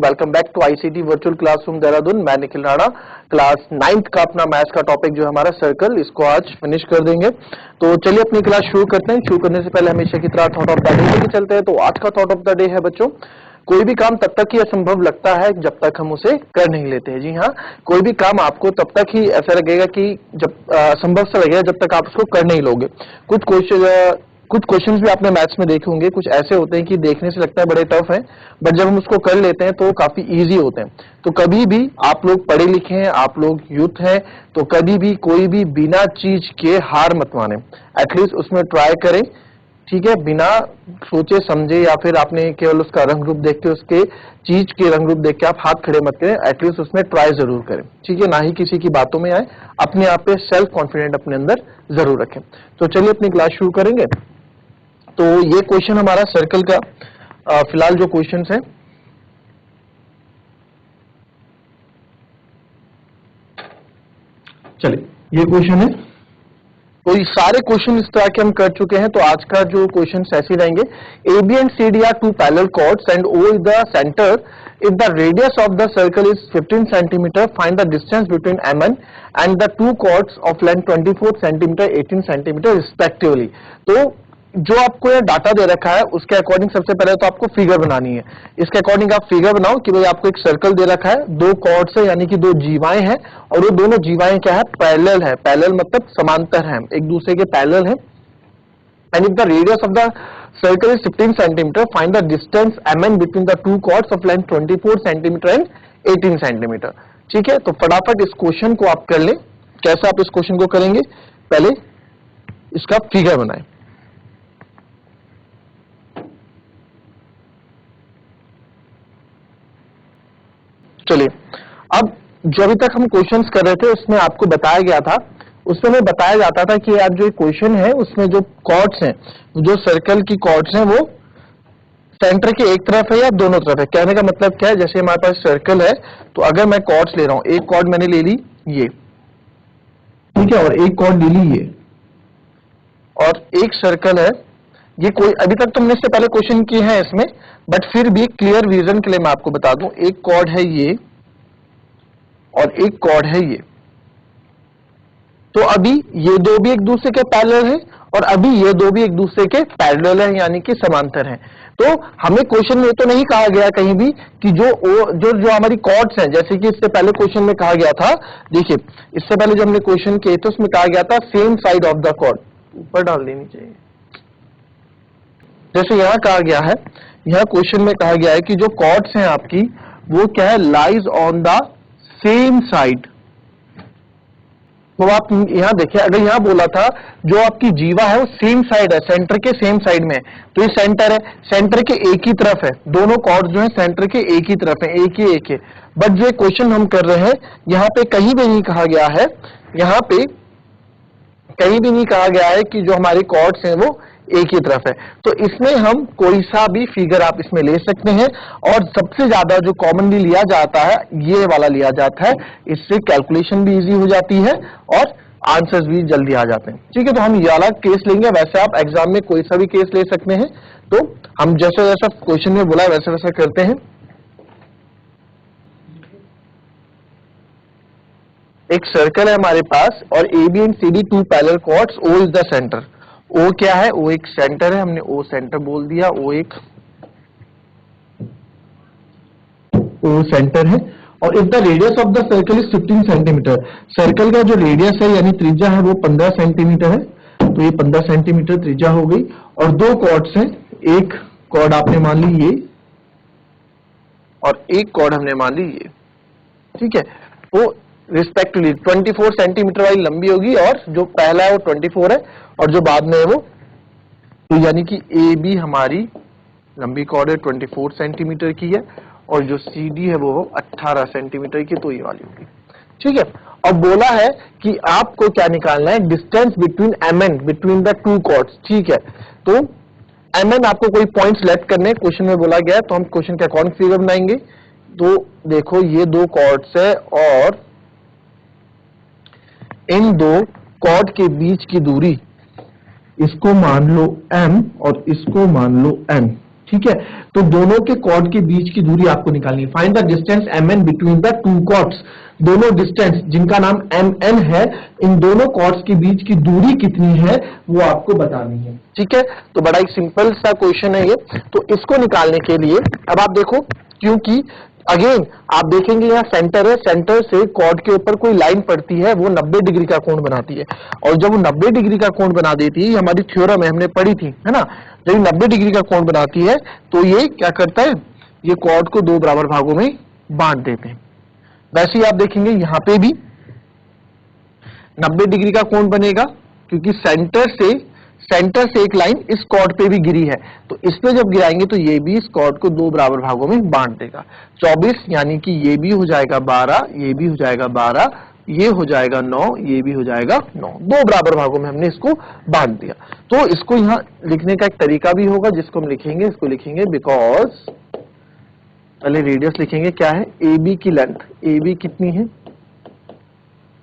Welcome back to ICT virtual classroom Dehradun. मैं Nikhil Rana class 9th का अपना मैथ्स का टॉपिक जो है हमारा सर्कल, इसको आज फिनिश कर देंगे। तो चलिए अपनी क्लास शुरू करते हैं। शुरू करने से पहले हमेशा की तरह थॉट ऑफ द डे लेके चलते हैं। तो आज का थॉट ऑफ द डे है बच्चों, कोई भी काम तब तक ही असंभव लगता है जब तक हम उसे कर नहीं लेते हैं। जी हाँ, कोई भी काम आपको तब तक ही ऐसा लगेगा कि जब असंभव सा लगेगा जब तक आप उसको कर नहीं लोगे। कुछ क्वेश्चंस भी आपने मैथ्स में देखे होंगे, कुछ ऐसे होते हैं कि देखने से लगता है बड़े टफ है, बट जब हम उसको कर लेते हैं तो काफी इजी होते हैं। तो कभी भी आप लोग पढ़े लिखे हैं, आप लोग यूथ हैं, तो कभी भी कोई भी बिना चीज के हार मत माने, एटलीस्ट उसमें ट्राई करें। ठीक है, बिना सोचे समझे या फिर आपने केवल उसका रंग रूप देख के, उसके चीज के रंग रूप देख के आप हाथ खड़े मत करें, एटलीस्ट उसमें ट्राई जरूर करें। ठीक है, ना ही किसी की बातों में आए, अपने आप पे सेल्फ कॉन्फिडेंट अपने अंदर जरूर रखें। तो चलिए अपनी क्लास शुरू करेंगे। तो ये क्वेश्चन हमारा सर्कल का फिलहाल जो क्वेश्चंस है, चलिए ये क्वेश्चन है। तो ये सारे क्वेश्चन इस तरह के हम कर चुके हैं। तो आज का जो क्वेश्चन ऐसे रहेंगे, A B and C D are two parallel chords and O is the centre, if the radius of the circle is 15 centimeter, find the distance between MN and the two chords of length 24 centimeter 18 centimeter respectively। तो जो आपको ये data दे रखा है उसके according सबसे पहले तो आपको फिगर बनानी है। इसके अकॉर्डिंग आप फिगर बनाओ कि भाई आपको एक सर्कल दे रखा है, दो कॉर्ड्स है यानी कि दो जीवाएं हैं, और वो दोनों जीवाएं क्या है, पैरेलल है। पैरेलल मतलब समांतर है, एक दूसरे के पैरेलल है। And if the radius of the circle is 15 centimeter, find the distance MN between the two chords of length 24 centimeter and 18 centimeter। ठीक है, तो फटाफट इस क्वेश्चन को आप कर लें। कैसे आप इस क्वेश्चन को करेंगे, पहले इसका फिगर बनाएं। चलिए, अब जो अभी तक हम क्वेश्चंस कर रहे थे उसमें आपको बताया गया था, उसमें हमें बताया जाता था कि यार जो क्वेश्चन है उसमें जो कॉर्ड्स हैं, जो सर्कल की कॉर्ड्स हैं, वो सेंटर के एक तरफ है या दोनों तरफ है। कहने का मतलब क्या है, जैसे हमारे पास सर्कल है तो अगर मैं कॉर्ड्स ले रहा हूं, एक कॉर्ड मैंने ले ली ये, ठीक है, और एक कॉर्ड ले ली ये, और एक सर्कल है ये। कोई अभी तक तो हमने इससे पहले क्वेश्चन किए हैं इसमें, बट फिर भी क्लियर विजन के लिए मैं आपको बता दूं, एक कॉर्ड है ये और एक कॉर्ड है ये। तो अभी ये दो भी एक दूसरे के पैरेलल हैं और अभी ये दो भी एक दूसरे के पैरेलल हैं, यानी कि समांतर हैं। तो हमें क्वेश्चन में तो नहीं कहा गया कहीं भी कि जो हमारी कॉर्ड्स हैं, जैसे कि इससे पहले क्वेश्चन में कहा गया था, देखिए इससे पहले जब हमने क्वेश्चन किए तो उसमें कहा गया था same side of the chord, ऊपर डाल देनी चाहिए। जैसे यहां कहा गया है, यहां क्वेश्चन में कहा गया है कि जो कॉर्ड्स हैं आपकी, वो क्या है, lies on the same side. तो आप यहां देखिए, अगर यहां बोला था जो आपकी जीवा है वो सेम साइड है, सेंटर के सेम साइड में है, तो ये सेंटर है, सेंटर के एक ही तरफ है, दोनों कॉर्ड जो है सेंटर के एक ही तरफ है, एक ही है। बट जो क्वेश्चन हम कर रहे हैं, यहां पे कहीं भी नहीं कहा गया है, यहां पे कहीं भी नहीं कहा गया है कि जो हमारे कॉर्ड्स हैं वो एक ही तरफ है। तो इसमें हम कोई सा भी फिगर आप इसमें ले सकते हैं, और सबसे ज्यादा जो कॉमनली लिया जाता है ये वाला लिया जाता है। इससे कैलकुलेशन भी इजी हो जाती है और आंसर्स भी जल्दी आ जाते हैं। ठीक है, तो हम ये वाला केस लेंगे। वैसे आप एग्जाम में कोई सा भी केस ले सकते हैं, तो हम जैसा जैसा क्वेश्चन में बोला वैसा वैसा करते हैं। एक सर्कल है हमारे पास और A B and C D two parallel chords, O is the centre. O क्या है, ओ एक सेंटर है, हमने ओ सेंटर बोल दिया, ओ एक ओ सेंटर है। और if the radius of the circle is 15 centimetre, circle का जो रेडियस है यानी त्रिज्या है वो 15 सेंटीमीटर है, तो ये 15 सेंटीमीटर त्रिज्या हो गई। और दो कॉर्ड्स हैं, एक कॉर्ड आपने मान ली ये और एक कॉर्ड हमने मान ली ये। ठीक है, तो रिस्पेक्टिवली 24 सेंटीमीटर वाली लंबी होगी, और जो पहला है वो 24 है, और जो बाद में है वो, तो यानी कि ए बी हमारी लंबी कॉर्ड है 24 सेंटीमीटर की है, और जो सी डी है वो 18 सेंटीमीटर की, तो ये वाली होगी। ठीक है, अब बोला है कि आपको क्या निकालना है, distance between M N, between the two chords. ठीक है, तो एम एन आपको कोई पॉइंट सेलेक्ट करने क्वेश्चन में बोला गया है, तो हम क्वेश्चन का कौन फिगर बनाएंगे। तो देखो ये दो कॉर्ड्स है और इन दो कॉर्ड के बीच की दूरी, इसको मान लो m और इसको मान लो n। ठीक है, तो दोनों के कॉर्ड के बीच की दूरी आपको निकालनी है। Find the distance mn between the two chords, दोनों डिस्टेंस जिनका नाम mn है, इन दोनों कॉर्ड्स के बीच की दूरी कितनी है वो आपको बतानी है। ठीक है, तो बड़ा एक सिंपल सा क्वेश्चन है ये। तो इसको निकालने के लिए अब आप देखो, क्योंकि अगेन आप देखेंगे यहाँ सेंटर है, सेंटर से कॉर्ड के ऊपर कोई लाइन पड़ती है, वो 90 डिग्री का कोण बनाती है, और जब वो 90 डिग्री का कोण बना देती है, हमारी थ्योरम है, हमने पढ़ी थी, है ना, जब 90 डिग्री का कोण बनाती है तो ये क्या करता है, ये कॉर्ड को दो बराबर भागों में बांट देते हैं। वैसे ही आप देखेंगे यहाँ पे भी 90 डिग्री का कोण बनेगा, क्योंकि सेंटर से एक लाइन इस कॉर्ड पे भी गिरी है, तो इस पे जब गिराएंगे तो ये भी इस कॉर्ड को दो बराबर भागों में बांट देगा। 24 यानी कि ये भी हो जाएगा 12, ये भी हो जाएगा 12, ये हो जाएगा 9, ये भी हो जाएगा 9, दो बराबर भागों में हमने इसको बांट दिया। तो इसको यहाँ लिखने का एक तरीका भी होगा, जिसको हम लिखेंगे, इसको लिखेंगे बिकॉज, पहले रेडियस लिखेंगे, क्या है, ए बी की लेंथ, ए बी कितनी है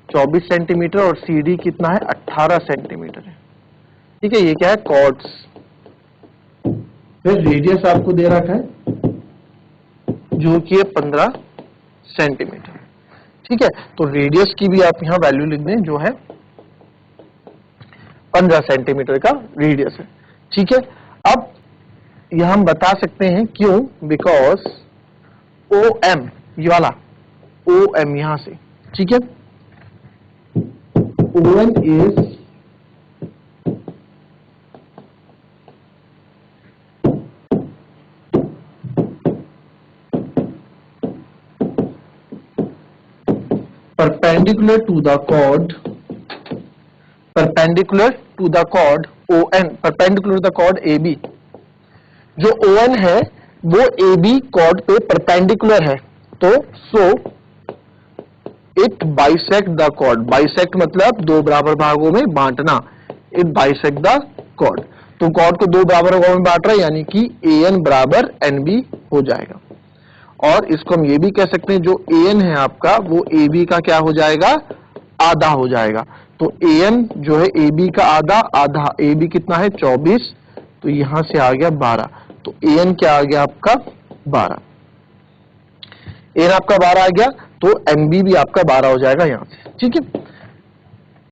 24 सेंटीमीटर और सी डी कितना है 18 सेंटीमीटर है। ठीक है, ये क्या है, कॉर्ड्स, फिर रेडियस आपको दे रखा है जो कि है 15 सेंटीमीटर। ठीक है, तो रेडियस की भी आप यहां वैल्यू लिख दें, जो है 15 सेंटीमीटर का रेडियस है। ठीक है, अब यह हम बता सकते हैं क्यों, बिकॉज ओ एम, ये वाला ओ एम यहां से, ठीक है, O M is perpendicular to the chord ON, perpendicular to the chord AB, जो ON है वो AB chord पे perpendicular है, तो so it bisect the chord, bisect मतलब दो बराबर भागों में बांटना, it bisect the chord, तो chord को दो बराबर भागों में बांट रहा है, यानी कि AN बराबर NB हो जाएगा। और इसको हम ये भी कह सकते हैं, जो AN है आपका वो AB का क्या हो जाएगा, आधा हो जाएगा। तो AN जो है AB का आधा, आधा AB कितना है 24, तो यहां से आ गया 12, तो AN क्या आ गया आपका 12, AN आपका 12 आ गया, तो NB भी आपका 12 हो जाएगा यहां से। ठीक है,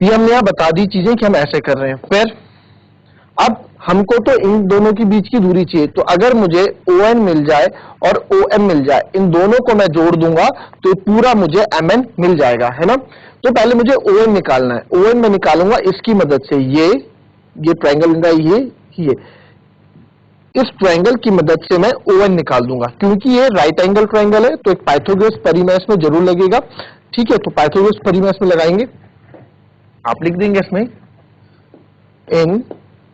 ये हमने यहां बता दी चीजें कि हम ऐसे कर रहे हैं। फिर अब हमको तो इन दोनों के बीच की दूरी चाहिए, तो अगर मुझे ON मिल जाए और OM मिल जाए, इन दोनों को मैं जोड़ दूंगा तो पूरा मुझे MN मिल जाएगा, है ना। तो पहले मुझे ON निकालना है, ON मैं निकालूंगा इसकी मदद से, ये ट्रायंगल इनका ये इस ट्रायंगल की मदद से मैं ON निकाल दूंगा, क्योंकि ये राइट एंगल ट्रायंगल है, तो एक पाइथागोरस परिमेय में जरूर लगेगा। ठीक है, तो पाइथागोरस परिमेय में लगाएंगे, आप लिख देंगे इसमें इन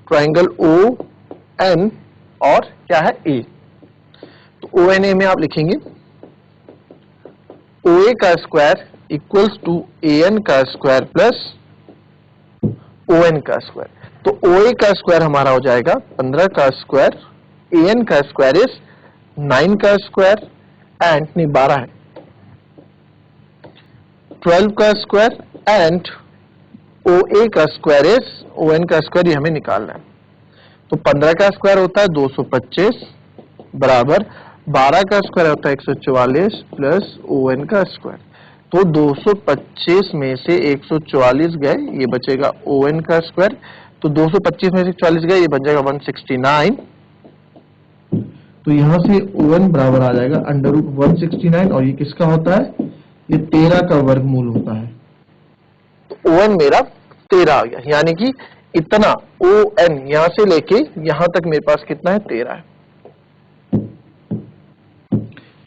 ट्रायंगल ON और क्या है A, तो ONA में आप लिखेंगे OA का स्क्वायर इक्वल्स टू AN का स्क्वायर प्लस ON का स्क्वायर, तो OA का स्क्वायर हमारा हो जाएगा 15 का स्क्वायर, AN का स्क्वायर इज 9 का स्क्वायर एंड नहीं 12 है 12 का स्क्वायर एंड OA का स्क्वायर इज ON का स्क्वायर, ये हमें निकालना है। तो 15 का स्क्वायर होता है 225 बराबर 12 का स्क्वायर होता है 144 प्लस ON का स्क्वायर, तो 225 में से 144 गए, ये बचेगा ON का स्क्वायर, तो 225 में से 44 गए, ये बन जाएगा 169, तो यहां से ON बराबर आ जाएगा √169, और ये किसका होता है, ये 13 का वर्गमूल होता है, तो ON मेरा 13 आ गया, यानी कि इतना ON यहां से लेके यहां तक मेरे पास कितना है 13 है,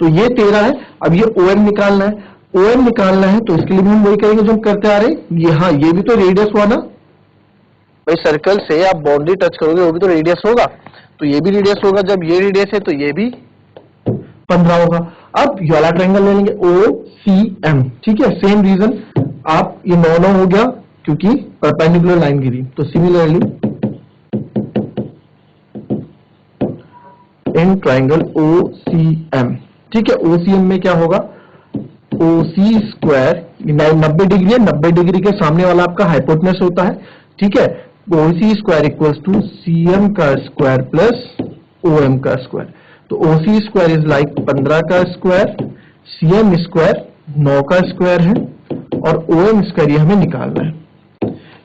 तो ये 13 है। अब ये ON निकालना है, ON निकालना है, तो इसके लिए भी हम वही करेंगे जो हम करते आ रहे हैं, ये हाँ ये भी तो रेडियस हुआ ना भाई, सर्कल से आप बाउंड्री टच करोगे वो भी तो रेडियस होगा, तो ये भी रेडियस होगा, जब ये रेडियस है तो ये भी 15 होगा। अब ये वाला ट्रायंगल ले लेंगे OCM, ठीक है, सेम रीजन, आप ये 9 हो गया क्योंकि परपेंडिकुलर लाइन गिरी, तो सिमिलरली इन ट्रायंगल OCM, ठीक है, OCM में क्या होगा, OC स्क्वायर 90 डिग्री है, 90 डिग्री के सामने वाला आपका हाइपोटेनस होता है, ठीक है, OC square equals to CM का स्क्वायर प्लस OM का स्क्वायर। तो OC स्क्वायर इज लाइक 15 का स्क्वायर, CM स्क्वायर 9 का स्क्वायर है, और OM स्क्वायर ये हमें निकालना है।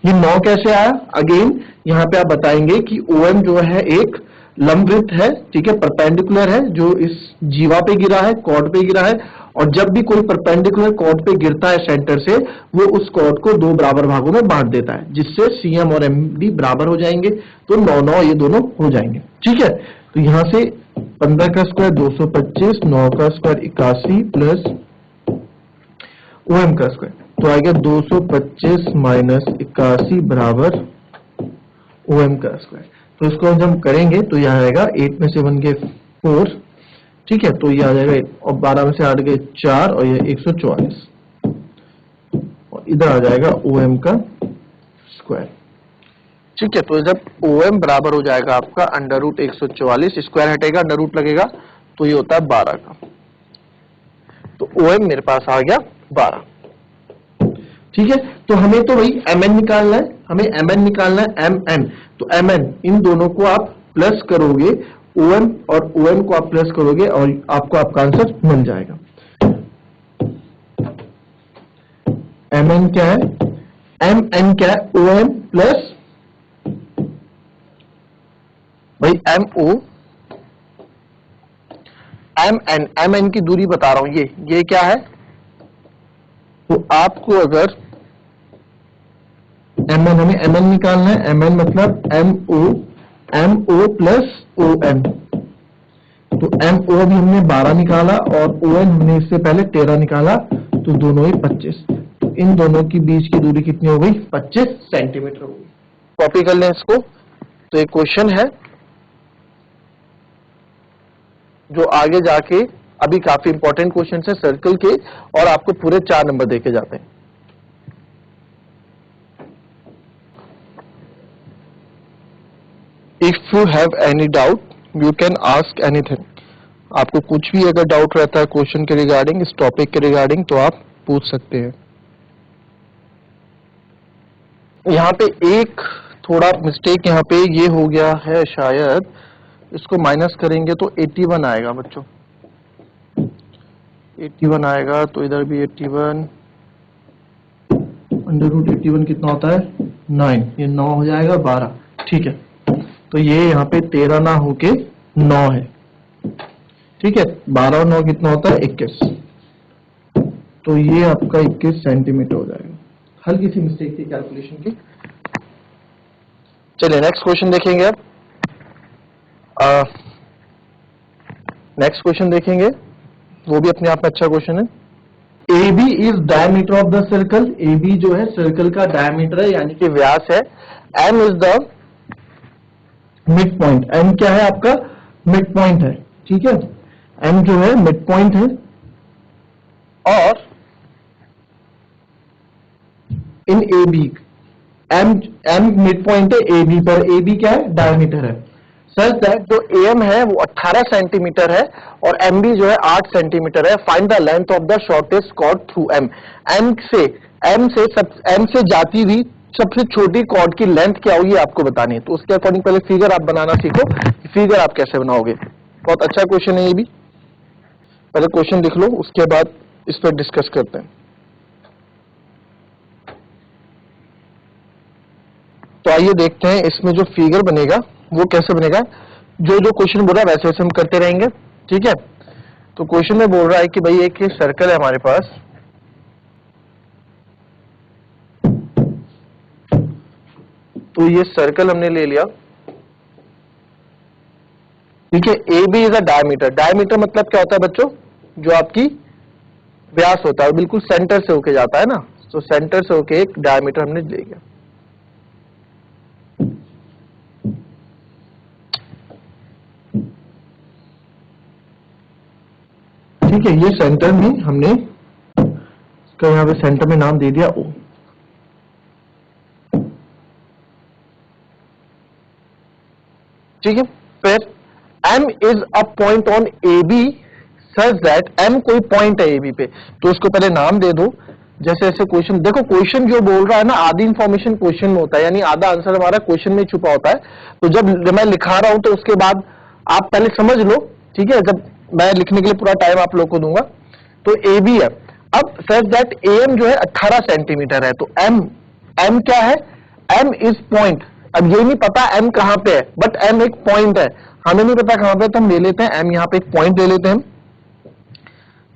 ये 9 कैसे आया? अगेन यहाँ पे आप बताएंगे कि OM जो है एक लंबवृत्त है, ठीक है, परपेंडिकुलर है, जो इस जीवा पे गिरा है, कॉर्ड पे गिरा है, और जब भी कोई परपेंडिकुलर कॉर्ड पे गिरता है सेंटर से, वो उस कॉर्ड को दो बराबर भागों में बांट देता है, जिससे CM और MB बराबर हो जाएंगे। तो 9 ये दोनों हो जाएंगे, ठीक है। तो यहां से 15 का स्क्वायर 225, 9 का स्क्वायर 81 प्लस OM का स्क्वायर, तो आएगा 225 माइनस 81 बराबर OM का स्क्वायर। तो इसको जब हम करेंगे तो यह आएगा 8 में से 1 गए 4, ठीक है, तो ये आ जाएगा, और 12 में से 8 गए 4, और ये 144, और इधर आ जाएगा OM का स्क्वायर, ठीक है। तो जब OM बराबर हो जाएगा आपका √144, स्क्वायर हटेगा, अंडर रूट लगेगा, तो ये होता है 12 का। तो OM मेरे पास आ गया 12, ठीक है। तो हमें तो वही MN निकालना है, हमें MN निकालना है, MN। तो MN इन दोनों को आप प्लस करोगे, OM और OM को आप प्लस करोगे, और आपको आपका आंसर मिल जाएगा। MN क्या है? MN क्या है? OM प्लस भाई MO, MN की दूरी बता रहा हूं, ये क्या है? तो आपको अगर MN, हमें MN निकालना है, MN मतलब MO प्लस OM। तो MO भी हमने 12 निकाला, और OM हमने इससे पहले 13 निकाला, तो दोनों ही 25। तो इन दोनों की बीच की दूरी कितनी हो गई? 25 सेंटीमीटर हो गई। कॉपी कर लें इसको। तो एक क्वेश्चन है जो आगे जाके अभी काफी इंपॉर्टेंट क्वेश्चन है सर्कल के, और आपको पूरे 4 नंबर देके जाते हैं। If you have any doubt you can ask anything. आपको कुछ भी अगर डाउट रहता है क्वेश्चन के रिगार्डिंग, इस टॉपिक के रिगार्डिंग, तो आप पूछ सकते हैं। यहाँ पे एक थोड़ा मिस्टेक यहाँ पे ये हो गया है शायद, इसको माइनस करेंगे तो 81 आएगा बच्चों, 81 आएगा। तो इधर भी 81, √81 कितना होता है? 9, ये 9 हो जाएगा 12, ठीक है। तो ये यहाँ पे 13 ना होके 9 है, ठीक है। 12 और 9 कितना होता है? 21। तो ये आपका 21 सेंटीमीटर हो जाएगा। हल्की सी मिस्टेक थी कैलकुलेशन की। चलिए नेक्स्ट क्वेश्चन देखेंगे अब। नेक्स्ट क्वेश्चन देखेंगे, वो भी अपने आप में अच्छा क्वेश्चन है। AB is diameter of the circle. AB जो है सर्कल का डायमीटर है, यानी कि व्यास है। M is the mid point. M क्या है? आपका मिड पॉइंट है, ठीक है। M जो है मिड पॉइंट है, और इन AB M मिड पॉइंट है AB पर, AB क्या है? डायमीटर है। सच दैट जो AM है वो 18 सेंटीमीटर है, और MB जो है 8 सेंटीमीटर है। Find the length of the shortest chord through M। M से जाती हुई सबसे छोटी कॉर्ड की लेंथ क्या होगी आपको बतानी है। तो उसके अकॉर्डिंग पहले फिगर आप बनाना सीखो। फिगर आप कैसे बनाओगे? बहुत अच्छा क्वेश्चन है ये भी। पहले क्वेश्चन लिख लो, उसके बाद इस पर डिस्कस करते हैं। तो आइए देखते हैं इसमें जो फिगर बनेगा वो कैसे बनेगा। जो जो क्वेश्चन बोल रहा है वैसे वैसे हम करते रहेंगे, ठीक है। तो क्वेश्चन में बोल रहा है कि भाई एक सर्कल है हमारे पास, तो ये सर्कल हमने ले लिया, ठीक है। AB is a diameter. Diameter मतलब क्या होता है बच्चों? जो आपकी व्यास होता है, बिल्कुल सेंटर से होके जाता है ना। तो सेंटर से होके एक डायमीटर हमने ले लिया, ठीक है। ये सेंटर में हमने इसका यहाँ पे सेंटर में नाम दे दिया O, ठीक है। फिर M is a point on AB such that, M कोई पॉइंट है AB पे, तो उसको पहले नाम दे दो। जैसे ऐसे क्वेश्चन देखो, क्वेश्चन जो बोल रहा है ना, आधी इंफॉर्मेशन क्वेश्चन में होता है, यानी आधा आंसर हमारा क्वेश्चन में छुपा होता है। तो जब मैं लिखा रहा हूं तो उसके बाद आप पहले समझ लो, ठीक है, जब मैं लिखने के लिए पूरा टाइम आप लोग को दूंगा। तो ए बी है। अब सच दैट ए एम जो है 18 सेंटीमीटर है, तो एम एम क्या है, एम इज पॉइंट। अब ये नहीं पता एम कहां पे है, बट एम एक पॉइंट है, हमें नहीं पता कहां पे, तो हम ले लेते हैं एम, यहां पे एक पॉइंट ले लेते हैं।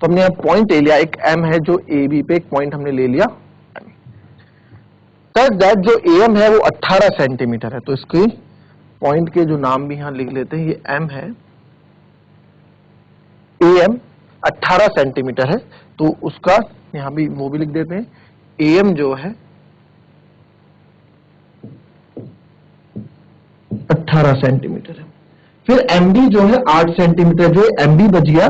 तो हमने यहां पॉइंट ले लिया, एक एम है जो ए बी पे एक पॉइंट हमने ले लिया। सच दैट जो ए एम है वो 18 सेंटीमीटर है, तो इसके पॉइंट के जो नाम भी यहां लिख लेते हैं, ये एम है, ए एम 18 सेंटीमीटर है, तो उसका यहां भी वो भी लिख देते हैं, ए एम जो है 18 सेंटीमीटर है। फिर एम बी जो है 8 सेंटीमीटर, जो एम बी बच गया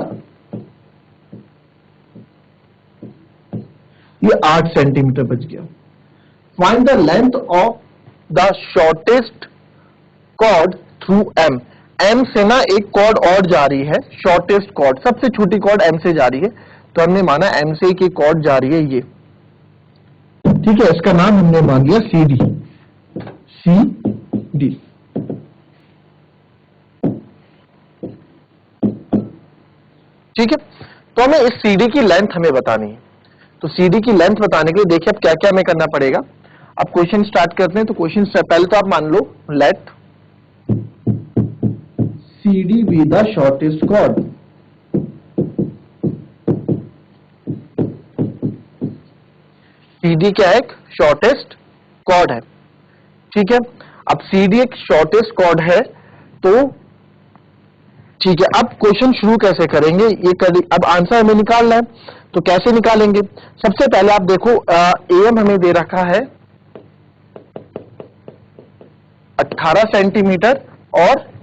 ये 8 सेंटीमीटर बच गया। Find the length of the shortest chord through M. M से ना एक कॉर्ड और जा रही है, शॉर्टेस्ट कॉर्ड, सबसे छोटी कॉर्ड एम से जा रही है, तो हमने माना एम से एक कॉर्ड जा रही है ये, ठीक है, इसका नाम हमने मान लिया सी डी, सी डी। ठीक है, तो हमें इस सीडी की लेंथ हमें बतानी है। तो सीडी की लेंथ बताने के लिए देखिए अब क्या क्या हमें करना पड़ेगा। अब क्वेश्चन स्टार्ट करते हैं। तो क्वेश्चन से पहले तो आप मान लो late CD be the shortest chord। CD क्या है, एक शॉर्टेस्ट कॉर्ड है, ठीक है। अब CD एक शॉर्टेस्ट कॉर्ड है, तो ठीक है, अब क्वेश्चन शुरू कैसे करेंगे, अब आंसर हमें निकालना है, तो कैसे निकालेंगे। सबसे पहले आप देखो AM हमें दे रखा है 18 सेंटीमीटर और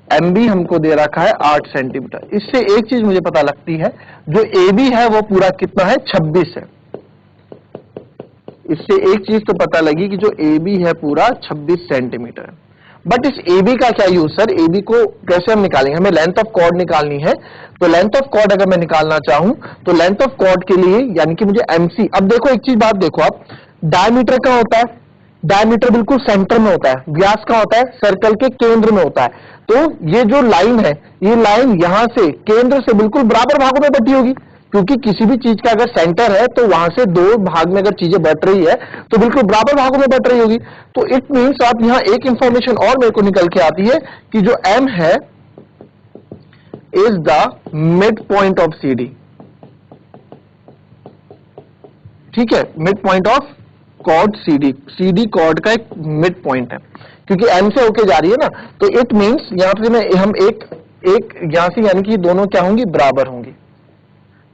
MB हमको दे रखा है 8 सेंटीमीटर। इससे एक चीज मुझे पता लगती है, जो AB है वो पूरा कितना है, 26 है। इससे एक चीज तो पता लगी कि जो AB है पूरा 26 सेंटीमीटर है। बट इस AB का क्या यूज सर, AB को कैसे हम निकालेंगे, हमें लेंथ ऑफ कॉर्ड निकालनी है। तो लेंथ ऑफ कॉर्ड अगर मैं निकालना चाहूं तो लेंथ ऑफ कॉर्ड के लिए यानी कि मुझे MC, अब देखो एक चीज बात देखो आप, डायमीटर का होता है, डायमीटर बिल्कुल सेंटर में होता है, व्यास का होता है सर्कल के केंद्र में होता है। तो ये जो लाइन है, ये लाइन यहां से केंद्र से बिल्कुल बराबर भागों में बटी होगी, क्योंकि किसी भी चीज का अगर सेंटर है तो वहां से दो भाग में अगर चीजें बट रही है तो बिल्कुल बराबर भागों में बट रही होगी। तो इट मीन्स आप यहां एक इंफॉर्मेशन और मेरे को निकल के आती है कि जो M है is the mid point of CD, ठीक है, mid point of chord CD, CD chord का एक मिड पॉइंट है, क्योंकि M से होके जा रही है ना। तो इट मीन्स यहां से हम एक यहां से यानी कि दोनों क्या होंगी, बराबर होंगी।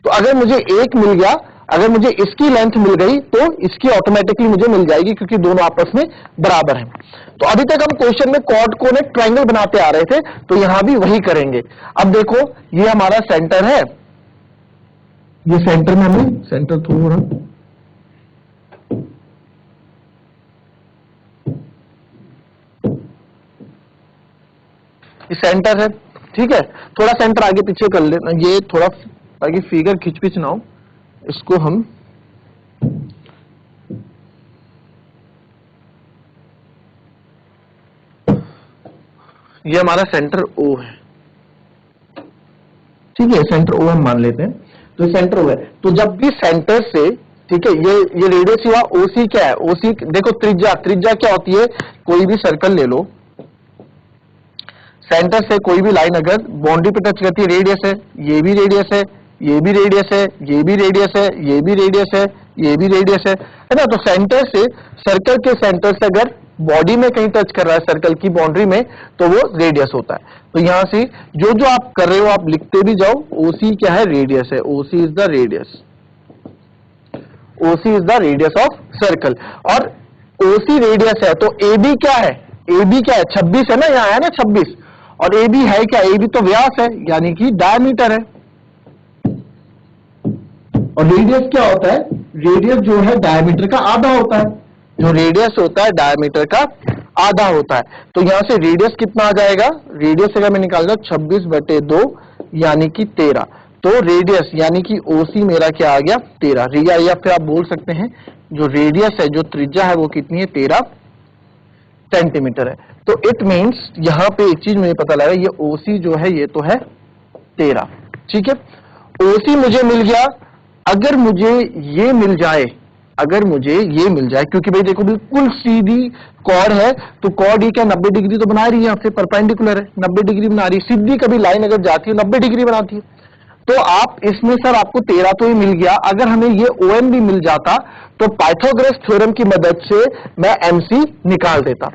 तो अगर मुझे एक मिल गया, अगर मुझे इसकी लेंथ मिल गई तो इसकी ऑटोमेटिकली मुझे मिल जाएगी, क्योंकि दोनों आपस में बराबर हैं। तो अभी तक हम क्वेश्चन में कॉर्ड को एक ट्रायंगल बनाते आ रहे थे, तो यहां भी वही करेंगे। अब देखो ये हमारा सेंटर है, ये सेंटर में हमें सेंटर थोड़ा ये सेंटर है, ठीक है, थोड़ा सेंटर आगे पीछे कर लेना, ये थोड़ा ताकि फिगर खिंच ना हो, इसको हम ये हमारा सेंटर O है, ठीक है, सेंटर O हम मान लेते हैं। तो ये सेंटर O है, तो जब भी सेंटर से, ठीक है, ये रेडियस हुआ, OC क्या है, OC देखो त्रिज्या, त्रिज्या क्या होती है, कोई भी सर्कल ले लो, सेंटर से कोई भी लाइन अगर बाउंड्री पे टच करती है, रेडियस है, ये भी रेडियस है, ये भी रेडियस है, ये भी रेडियस है, ये भी रेडियस है, ये भी रेडियस है ना। तो सेंटर से, सर्कल के सेंटर से अगर बॉडी में कहीं टच कर रहा है सर्कल की बाउंड्री में, तो वो रेडियस होता है। तो यहां से जो जो आप कर रहे हो आप लिखते भी जाओ, OC क्या है, रेडियस है, OC is the radius, OC is the radius of circle. और OC रेडियस है तो AB क्या है, AB क्या है, 26 है ना, यहां है ना 26, और AB है क्या, AB तो व्यास है यानी कि डायमीटर है। और रेडियस क्या होता है, रेडियस जो है डायमीटर का आधा होता है, जो रेडियस होता है डायमीटर का आधा होता है। तो यहां से रेडियस कितना आ जाएगा, रेडियस अगर मैं निकालूंगा 26/2 यानी कि 13। तो रेडियस यानी कि OC मेरा क्या आ गया, 13, या फिर आप बोल सकते हैं जो रेडियस है, जो त्रिज्या है वो कितनी है, 13 सेंटीमीटर है। तो इट मीन्स यहां पे एक चीज मुझे पता लगा, ये ओसी जो है ये तो है 13, ठीक है। ओसी मुझे मिल गया। अगर मुझे ये मिल जाए, अगर मुझे ये मिल जाए, क्योंकि भाई देखो बिल्कुल सीधी कॉर्ड है, तो कॉर्ड ये क्या 90 डिग्री तो बना रही है, यहाँ से परपेंडिकुलर है, 90 डिग्री बना रही है। सीधी कभी लाइन अगर जाती है 90 डिग्री बनाती है। तो आप इसमें सर आपको 13 तो ही मिल गया, अगर हमें ये OM भी मिल जाता तो पाइथागोरस थ्योरम की मदद से मैं MC निकाल देता।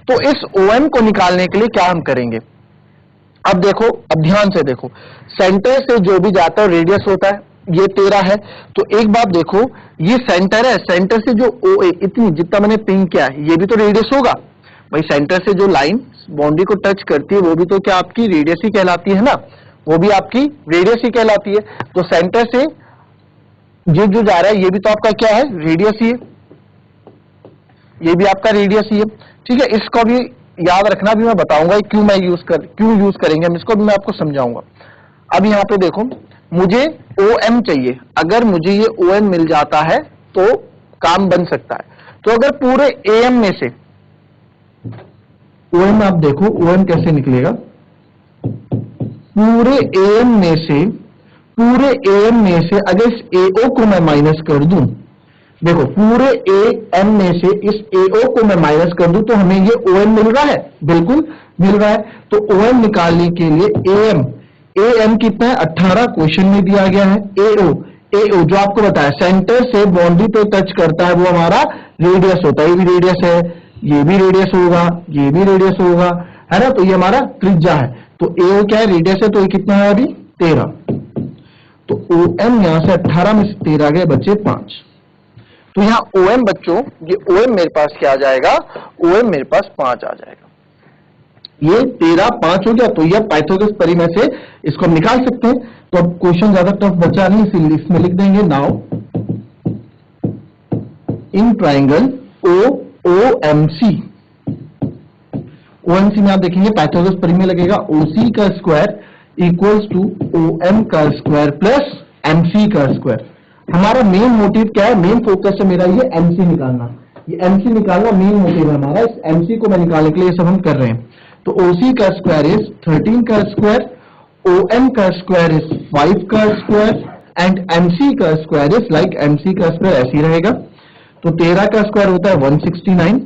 तो इस OM को निकालने के लिए क्या हम करेंगे, अब देखो, अब ध्यान से देखो, सेंटर से जो भी जाता है रेडियस होता है, ये 13 है। तो एक बात देखो, ये सेंटर है, सेंटर से जो OA इतनी जितना मैंने पिंक किया है ये भी तो रेडियस होगा भाई। सेंटर से जो लाइन बाउंड्री को टच करती है वो भी तो क्या आपकी रेडियस ही कहलाती है ना, वो भी आपकी रेडियस ही कहलाती है। तो सेंटर से ये जो जा रहा है ये भी तो आपका क्या है, रेडियस ही है, ये भी आपका रेडियस ही है, ठीक है। इसको भी याद रखना, भी मैं बताऊंगा क्यों यूज करेंगे हम इसको, भी मैं आपको समझाऊंगा। अब यहां पे देखो, मुझे OM चाहिए, अगर मुझे ये OM मिल जाता है तो काम बन सकता है। तो अगर पूरे AM में से OM आप देखो, OM कैसे निकलेगा, पूरे AM में से अगर इस AO को मैं माइनस कर दूं, देखो पूरे AM में से इस AO को मैं माइनस कर दूं तो हमें ये OM मिल रहा है, बिल्कुल मिल रहा है। तो OM निकालने के लिए AM कितना है 18, क्वेश्चन में दिया गया है। AO जो आपको बताया सेंटर से बाउंड्री पे टच करता है वो हमारा रेडियस होता है, ये भी रेडियस है, ये भी रेडियस होगा, ये भी रेडियस होगा, है ना। तो ये हमारा त्रिज्या है। तो AO क्या है, रेडियस है, तो ये कितना है अभी 13। तो OM यहां से 18 में से 13 गए, बचे 5। तो यहां OM बच्चों, ये OM मेरे पास क्या आ जाएगा, OM मेरे पास 5 आ जाएगा। ये 13 5 हो गया। तो यह पाइथागोरस परिमेय से इसको हम निकाल सकते हैं। तो अब क्वेश्चन ज्यादा टफ बचा नहीं, इसीलिए इसमें लिख देंगे नाउ इन ट्राइंगल OOMC में आप देखेंगे पाइथागोरस परिमेय लगेगा, OC का स्क्वायर इक्वल्स टू OM का स्क्वायर प्लस MC का स्क्वायर। हमारा मेन मोटिव क्या है, मेन फोकस है मेरा ये MC निकालना, ये MC निकालना मेन मोटिव है हमारा। इस MC को मैं निकालने के लिए ये सब हम कर रहे हैं। तो OC का स्क्वायर इज 13 का स्क्वायर, OM का स्क्वायर इज 5 का स्क्वायर एंड MC का स्क्वायर इज लाइक MC का स्क्वायर ऐसे ही रहेगा। तो 13 का स्क्वायर होता है 169,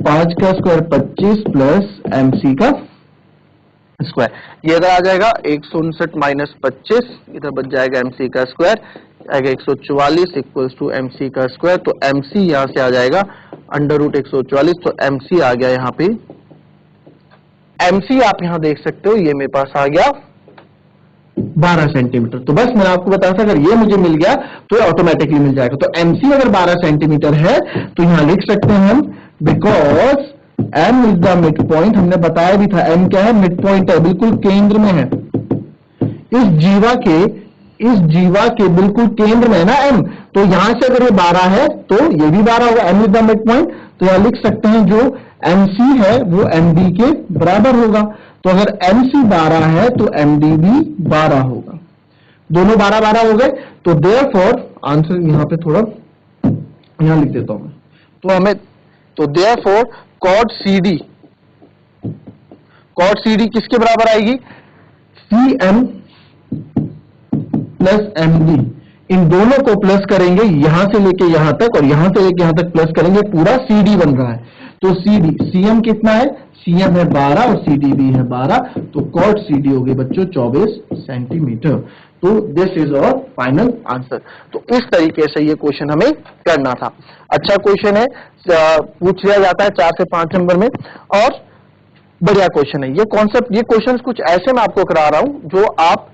5 का स्क्वायर 25 प्लस MC का स्क्वायर, ये इधर आ जाएगा 159 माइनस 25, इधर बच जाएगा MC का स्क्वायर आएगा 144 इक्वल्स टू MC का स्क्वायर। तो MC यहां से आ जाएगा अंडर रूट 144। तो MC आ गया यहाँ पे, MC आप यहां देख सकते हो, ये मेरे पास आ गया 12 सेंटीमीटर। तो बस मैंने आपको बताया था अगर ये मुझे मिल गया तो ये ऑटोमेटिकली मिल जाएगा। तो MC अगर 12 सेंटीमीटर है तो यहां लिख सकते हैं हम, because M is the mid point, हमने बताया भी था M क्या है, मिड पॉइंट है, बिल्कुल केंद्र में है। इस जीवा के बिल्कुल केंद्र में है ना M, तो यहां से अगर ये 12 है तो ये भी 12 होगा, M is the mid point. तो यहां लिख सकते हैं जो MC है वो MD के बराबर होगा। तो अगर MC 12 है तो MD भी 12 होगा, दोनों 12-12 हो गए। तो देयरफॉर आंसर यहां पे थोड़ा यहां लिख देता हूं मैं, तो हमें, तो देयरफॉर कॉड CD किसके बराबर आएगी, CM प्लस MD, इन दोनों को प्लस करेंगे यहां से लेके यहां तक और यहां से लेके यहां तक प्लस करेंगे, पूरा CD बन रहा है। तो CM कितना है, CM है 12 और CD भी है 12, तो कॉट CD हो गई बच्चों 24 सेंटीमीटर। तो this is our final answer. तो इस तरीके से ये क्वेश्चन हमें करना था। अच्छा क्वेश्चन है, पूछ लिया जाता है 4 से 5 नंबर में, और बढ़िया क्वेश्चन है ये कॉन्सेप्ट। ये क्वेश्चन कुछ ऐसे मैं आपको करा रहा हूं जो आप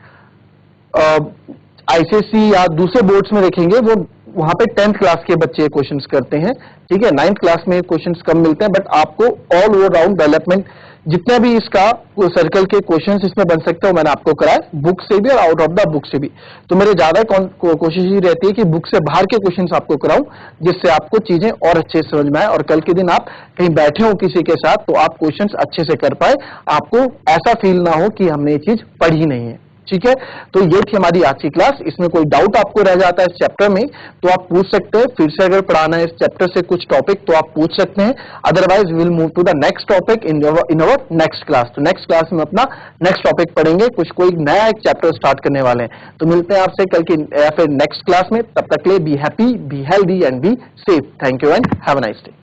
ICSE या दूसरे बोर्ड्स में देखेंगे, वो वहां पे 10th क्लास के बच्चे क्वेश्चंस करते हैं, ठीक है। 9th क्लास में क्वेश्चंस कम मिलते हैं, बट आपको ऑल ओवर राउंड डेवलपमेंट जितने भी इसका सर्कल के क्वेश्चंस इसमें बन सकते हो मैंने आपको कराया, बुक से भी और आउट ऑफ द बुक से भी। तो मेरे ज्यादा कोशिश ही रहती है कि बुक से बाहर के क्वेश्चंस आपको कराऊं, जिससे आपको चीजें और अच्छे से समझ में आए, और कल के दिन आप कहीं बैठे हो किसी के साथ तो आप क्वेश्चंस अच्छे से कर पाए, आपको ऐसा फील ना हो कि हमने ये चीज पढ़ी नहीं है, ठीक है, तो ये थी हमारी आज की क्लास। इसमें कोई डाउट आपको रह जाता है इस चैप्टर में तो आप पूछ सकते हैं, फिर से अगर पढ़ाना है इस चैप्टर से कुछ टॉपिक तो आप पूछ सकते हैं। Otherwise will move to the next topic in our next class. तो नेक्स्ट क्लास में अपना नेक्स्ट टॉपिक पढ़ेंगे, कुछ कोई नया एक चैप्टर स्टार्ट करने वाले हैं। तो मिलते हैं आपसे कल की या फिर नेक्स्ट क्लास में। तब तक के लिए be happy, be healthy and be safe. Thank you and have a nice day.